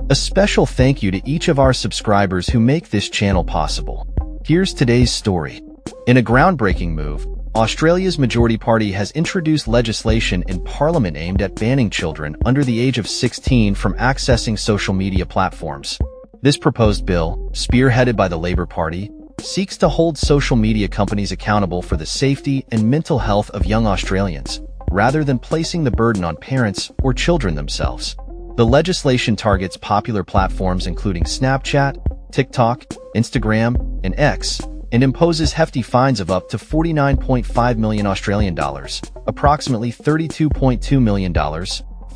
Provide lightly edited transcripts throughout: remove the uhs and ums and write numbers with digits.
A special thank you to each of our subscribers who make this channel possible. Here's today's story. In a groundbreaking move, Australia's majority party has introduced legislation in Parliament aimed at banning children under the age of 16 from accessing social media platforms. This proposed bill, spearheaded by the Labour Party, seeks to hold social media companies accountable for the safety and mental health of young Australians, rather than placing the burden on parents or children themselves. The legislation targets popular platforms including Snapchat, TikTok, Instagram, and X, and imposes hefty fines of up to 49.5 million Australian dollars, approximately $32.2 million,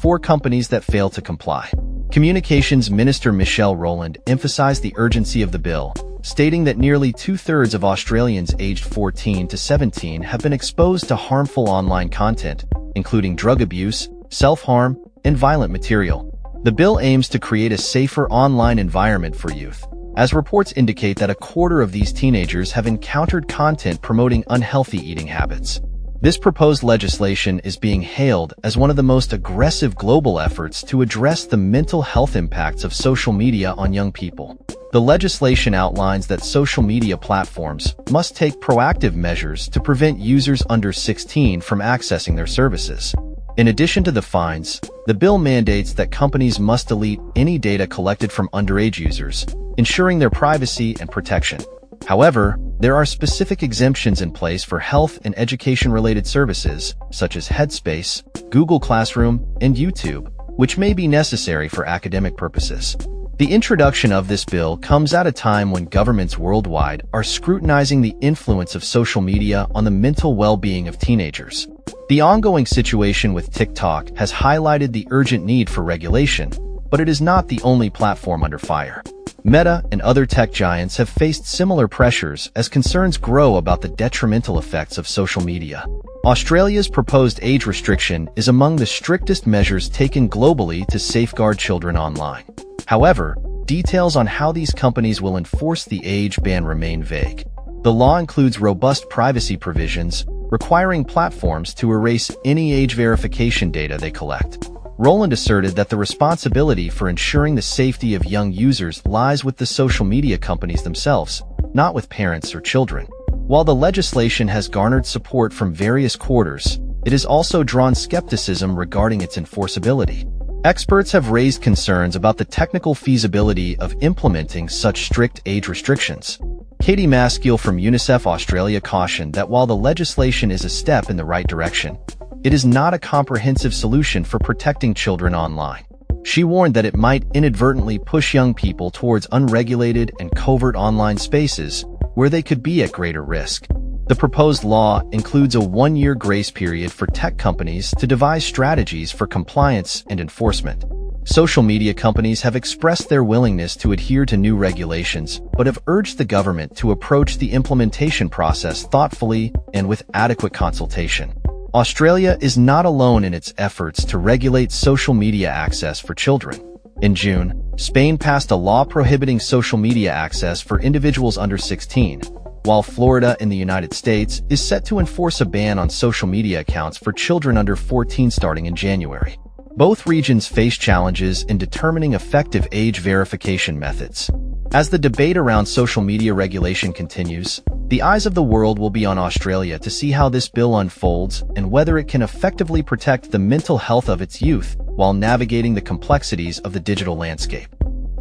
for companies that fail to comply. Communications Minister Michelle Rowland emphasized the urgency of the bill, stating that nearly two-thirds of Australians aged 14 to 17 have been exposed to harmful online content, including drug abuse, self-harm, and violent material. The bill aims to create a safer online environment for youth, as reports indicate that a quarter of these teenagers have encountered content promoting unhealthy eating habits. This proposed legislation is being hailed as one of the most aggressive global efforts to address the mental health impacts of social media on young people. The legislation outlines that social media platforms must take proactive measures to prevent users under 16 from accessing their services. In addition to the fines, the bill mandates that companies must delete any data collected from underage users, ensuring their privacy and protection. However, there are specific exemptions in place for health and education-related services, such as Headspace, Google Classroom, and YouTube, which may be necessary for academic purposes. The introduction of this bill comes at a time when governments worldwide are scrutinizing the influence of social media on the mental well-being of teenagers. The ongoing situation with TikTok has highlighted the urgent need for regulation, but it is not the only platform under fire. Meta and other tech giants have faced similar pressures as concerns grow about the detrimental effects of social media. Australia's proposed age restriction is among the strictest measures taken globally to safeguard children online. However, details on how these companies will enforce the age ban remain vague. The law includes robust privacy provisions, requiring platforms to erase any age verification data they collect. Rowland asserted that the responsibility for ensuring the safety of young users lies with the social media companies themselves, not with parents or children. While the legislation has garnered support from various quarters, it has also drawn skepticism regarding its enforceability. Experts have raised concerns about the technical feasibility of implementing such strict age restrictions. Katie Maskiell from UNICEF Australia cautioned that while the legislation is a step in the right direction, it is not a comprehensive solution for protecting children online. She warned that it might inadvertently push young people towards unregulated and covert online spaces where they could be at greater risk. The proposed law includes a one-year grace period for tech companies to devise strategies for compliance and enforcement. Social media companies have expressed their willingness to adhere to new regulations, but have urged the government to approach the implementation process thoughtfully and with adequate consultation. Australia is not alone in its efforts to regulate social media access for children. In June, Spain passed a law prohibiting social media access for individuals under 16, while Florida in the United States is set to enforce a ban on social media accounts for children under 14 starting in January. Both regions face challenges in determining effective age verification methods. As the debate around social media regulation continues, the eyes of the world will be on Australia to see how this bill unfolds and whether it can effectively protect the mental health of its youth while navigating the complexities of the digital landscape.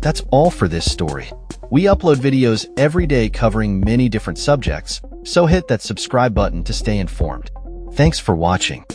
That's all for this story. We upload videos every day covering many different subjects, so hit that subscribe button to stay informed. Thanks for watching.